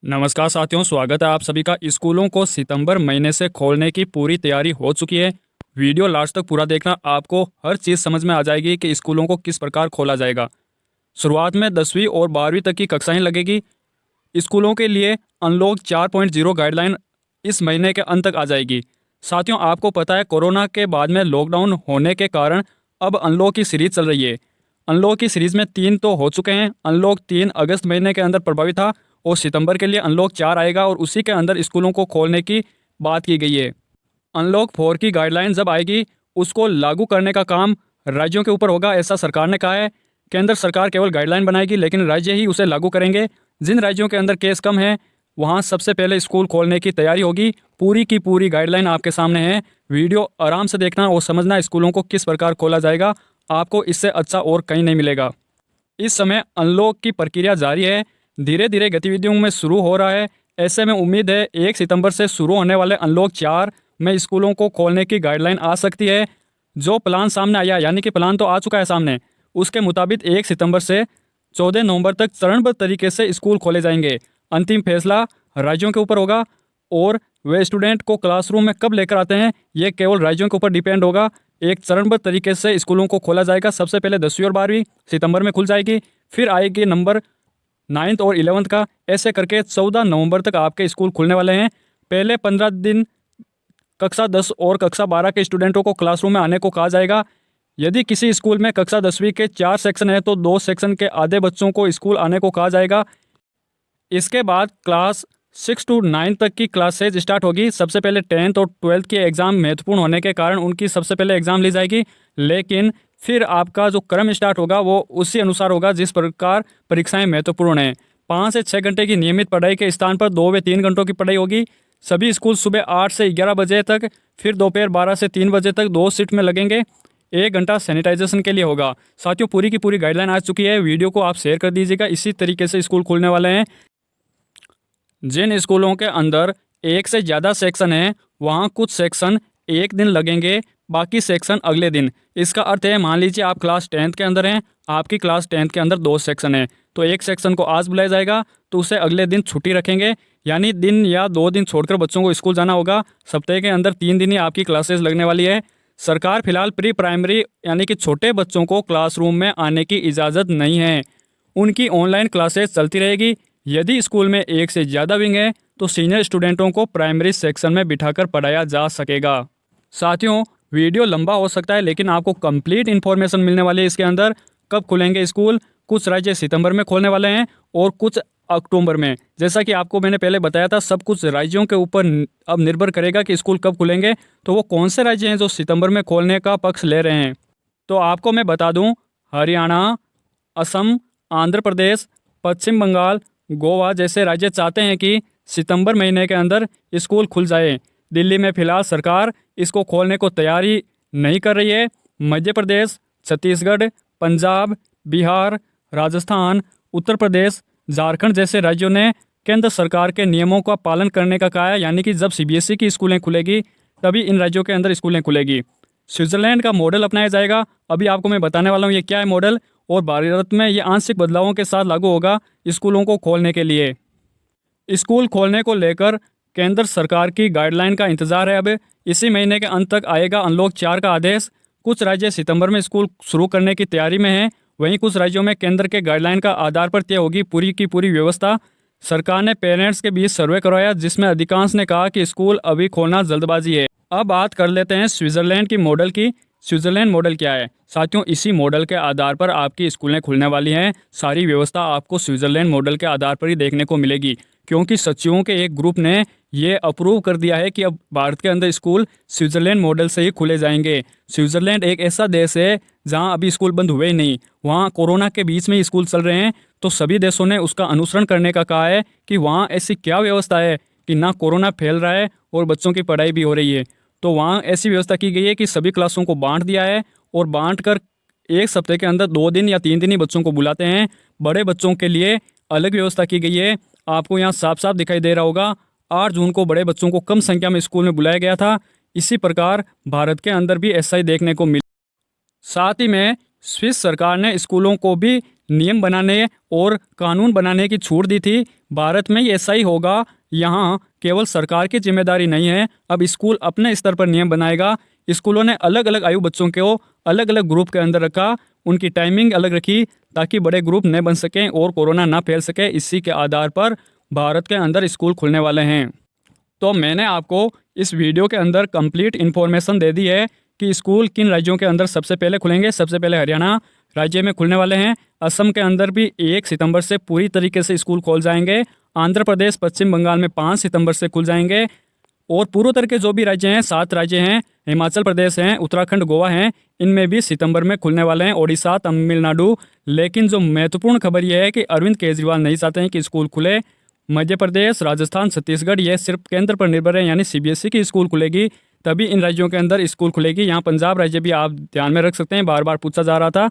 नमस्कार साथियों, स्वागत है आप सभी का। स्कूलों को सितंबर महीने से खोलने की पूरी तैयारी हो चुकी है। वीडियो लास्ट तक पूरा देखना, आपको हर चीज़ समझ में आ जाएगी कि स्कूलों को किस प्रकार खोला जाएगा। शुरुआत में 10वीं और 12वीं तक की कक्षाएं लगेगी। स्कूलों के लिए अनलॉक 4.0 गाइडलाइन इस महीने के अंत तक आ जाएगी। साथियों, आपको पता है कोरोना के बाद में लॉकडाउन होने के कारण अब अनलॉक की सीरीज चल रही है। अनलॉक की सीरीज में 3 तो हो चुके हैं। अनलॉक 3 अगस्त महीने के अंदर प्रभावी था और सितंबर के लिए अनलॉक 4 आएगा और उसी के अंदर स्कूलों को खोलने की बात की गई है। अनलॉक 4 की गाइडलाइन जब आएगी उसको लागू करने का काम राज्यों के ऊपर होगा, ऐसा सरकार ने कहा है। केंद्र सरकार केवल गाइडलाइन बनाएगी लेकिन राज्य ही उसे लागू करेंगे। जिन राज्यों के अंदर केस कम है वहाँ सबसे पहले स्कूल खोलने की तैयारी होगी। पूरी की पूरी गाइडलाइन आपके सामने है। वीडियो आराम से देखना और समझना स्कूलों को किस प्रकार खोला जाएगा। आपको इससे अच्छा और कहीं नहीं मिलेगा। इस समय अनलॉक की प्रक्रिया जारी है, धीरे धीरे गतिविधियों में शुरू हो रहा है। ऐसे में उम्मीद है 1 सितंबर से शुरू होने वाले अनलॉक 4 में स्कूलों को खोलने की गाइडलाइन आ सकती है। जो प्लान सामने आया, यानी कि प्लान तो आ चुका है सामने, उसके मुताबिक 1 सितंबर से 14 नवंबर तक चरणबद्ध तरीके से स्कूल खोले जाएंगे। अंतिम फैसला राज्यों के ऊपर होगा और वे स्टूडेंट को क्लासरूम में कब लेकर आते हैं ये केवल राज्यों के ऊपर डिपेंड होगा। एक चरणबद्ध तरीके से स्कूलों को खोला जाएगा। सबसे पहले 10वीं और 12वीं सितंबर में खुल जाएगी, फिर आएगी नंबर 9th और 11th का, ऐसे करके 14 नवंबर तक आपके स्कूल खुलने वाले हैं। पहले 15 दिन कक्षा 10 और कक्षा 12 के स्टूडेंटों को क्लासरूम में आने को कहा जाएगा। यदि किसी स्कूल में कक्षा 10वीं के 4 सेक्शन है तो 2 सेक्शन के आधे बच्चों को स्कूल आने को कहा जाएगा। इसके बाद क्लास 6 to 9 तक की क्लासेज स्टार्ट होगी। सबसे पहले 10th और 12th के एग्ज़ाम महत्वपूर्ण होने के कारण उनकी सबसे पहले एग्ज़ाम ली जाएगी, लेकिन फिर आपका जो क्रम स्टार्ट होगा वो उसी अनुसार होगा जिस प्रकार परीक्षाएं महत्वपूर्ण हैं। 5 से 6 घंटे की नियमित पढ़ाई के स्थान पर 2 व 3 घंटों की पढ़ाई होगी। सभी स्कूल सुबह 8 से 11 बजे तक, फिर दोपहर 12 से 3 बजे तक 2 शिफ्ट में लगेंगे। 1 घंटा सैनिटाइजेशन के लिए होगा। साथियों, पूरी की पूरी गाइडलाइन आ चुकी है। वीडियो को आप शेयर कर दीजिएगा। इसी तरीके से स्कूल खुलने वाले हैं। जिन स्कूलों के अंदर एक से ज़्यादा सेक्शन हैं वहाँ कुछ सेक्शन एक दिन लगेंगे, बाकी सेक्शन अगले दिन। इसका अर्थ है, मान लीजिए आप क्लास 10th के अंदर हैं, आपकी क्लास 10th के अंदर 2 सेक्शन हैं, तो एक सेक्शन को आज बुलाया जाएगा तो उसे अगले दिन छुट्टी रखेंगे, यानी दिन या 2 दिन छोड़कर बच्चों को स्कूल जाना होगा। सप्ताह के अंदर 3 दिन ही आपकी क्लासेस लगने वाली है। सरकार फिलहाल प्री प्राइमरी यानी कि छोटे बच्चों को क्लासरूम में आने की इजाज़त नहीं है, उनकी ऑनलाइन क्लासेस चलती रहेगी। यदि स्कूल में एक से ज़्यादा विंग है तो सीनियर स्टूडेंटों को प्राइमरी सेक्शन में बिठाकर पढ़ाया जा सकेगा। साथियों, वीडियो लंबा हो सकता है लेकिन आपको कंप्लीट इन्फॉर्मेशन मिलने वाली है इसके अंदर। कब खुलेंगे स्कूल? कुछ राज्य सितंबर में खोलने वाले हैं और कुछ अक्टूबर में। जैसा कि आपको मैंने पहले बताया था, सब कुछ राज्यों के ऊपर अब निर्भर करेगा कि स्कूल कब खुलेंगे। तो वो कौन से राज्य हैं जो सितंबर में खोलने का पक्ष ले रहे हैं? तो आपको मैं बता दूं, हरियाणा, असम, आंध्र प्रदेश, पश्चिम बंगाल, गोवा जैसे राज्य चाहते हैं कि सितंबर महीने के अंदर स्कूल खुल जाए। दिल्ली में फिलहाल सरकार इसको खोलने को तैयारी नहीं कर रही है। मध्य प्रदेश, छत्तीसगढ़, पंजाब, बिहार, राजस्थान, उत्तर प्रदेश, झारखंड जैसे राज्यों ने केंद्र सरकार के नियमों का पालन करने का कहा है, यानी कि जब सीबीएसई की स्कूलें खुलेगी तभी इन राज्यों के अंदर स्कूलें खुलेगी। स्विट्जरलैंड का मॉडल अपनाया जाएगा। अभी आपको मैं बताने वाला हूँ ये क्या है मॉडल, और भारत में ये आंशिक बदलावों के साथ लागू होगा स्कूलों को खोलने के लिए। स्कूल खोलने को लेकर केंद्र सरकार की गाइडलाइन का इंतजार है। अब इसी महीने के अंत तक आएगा अनलॉक 4 का आदेश। कुछ राज्य सितंबर में स्कूल शुरू करने की तैयारी में हैं, वहीं कुछ राज्यों में केंद्र के गाइडलाइन का आधार पर तय होगी पूरी की पूरी व्यवस्था। सरकार ने पेरेंट्स के बीच सर्वे करवाया जिसमें अधिकांश ने कहा कि स्कूल अभी खोलना जल्दबाजी है। अब बात कर लेते हैं स्विट्जरलैंड की मॉडल की। स्विट्जरलैंड मॉडल क्या है? साथियों, इसी मॉडल के आधार पर आपकी स्कूलें खुलने वाली हैं। सारी व्यवस्था आपको स्विट्जरलैंड मॉडल के आधार पर ही देखने को मिलेगी, क्योंकि सचिवों के एक ग्रुप ने ये अप्रूव कर दिया है कि अब भारत के अंदर स्कूल स्विट्जरलैंड मॉडल से ही खुले जाएंगे। स्विट्जरलैंड एक ऐसा देश है जहां अभी स्कूल बंद हुए ही नहीं, वहां कोरोना के बीच में स्कूल चल रहे हैं, तो सभी देशों ने उसका अनुसरण करने का कहा है कि वहाँ ऐसी क्या व्यवस्था है कि ना कोरोना फैल रहा है और बच्चों की पढ़ाई भी हो रही है। तो वहाँ ऐसी व्यवस्था की गई है कि सभी क्लासों को बांट दिया है और बांट कर एक सप्ताह के अंदर 2 दिन या 3 दिन ही बच्चों को बुलाते हैं। बड़े बच्चों के लिए अलग व्यवस्था की गई है। आपको यहाँ साफ साफ दिखाई दे रहा होगा, 8 जून को बड़े बच्चों को कम संख्या में स्कूल में बुलाया गया था। इसी प्रकार भारत के अंदर भी ऐसा ही देखने को मिला। साथ ही में स्विस सरकार ने स्कूलों को भी नियम बनाने और कानून बनाने की छूट दी थी। भारत में ये ऐसा ही होगा। यहाँ केवल सरकार की जिम्मेदारी नहीं है, अब स्कूल अपने स्तर पर नियम बनाएगा। स्कूलों ने अलग अलग आयु बच्चों को अलग अलग ग्रुप के अंदर रखा, उनकी टाइमिंग अलग रखी ताकि बड़े ग्रुप न बन सकें और कोरोना ना फैल सके। इसी के आधार पर भारत के अंदर स्कूल खुलने वाले हैं। तो मैंने आपको इस वीडियो के अंदर कंप्लीट इन्फॉर्मेशन दे दी है कि स्कूल किन राज्यों के अंदर सबसे पहले खुलेंगे। सबसे पहले हरियाणा राज्य में खुलने वाले हैं। असम के अंदर भी 1 सितंबर से पूरी तरीके से स्कूल खोल जाएंगे। आंध्र प्रदेश, पश्चिम बंगाल में 5 सितंबर से खुल जाएंगे। और पूर्वोत्तर के जो भी राज्य हैं, 7 राज्य हैं, हिमाचल प्रदेश हैं, उत्तराखंड, गोवा हैं, इनमें भी सितंबर में खुलने वाले हैं। ओडिशा, तमिलनाडु। लेकिन जो महत्वपूर्ण खबर यह है कि अरविंद केजरीवाल नहीं चाहते हैं कि स्कूल खुले। मध्य प्रदेश, राजस्थान, छत्तीसगढ़ ये सिर्फ केंद्र पर निर्भर है, यानी सीबीएसई की स्कूल खुलेगी तभी इन राज्यों के अंदर स्कूल खुलेगी। यहाँ पंजाब राज्य भी आप ध्यान में रख सकते हैं, बार बार पूछा जा रहा था।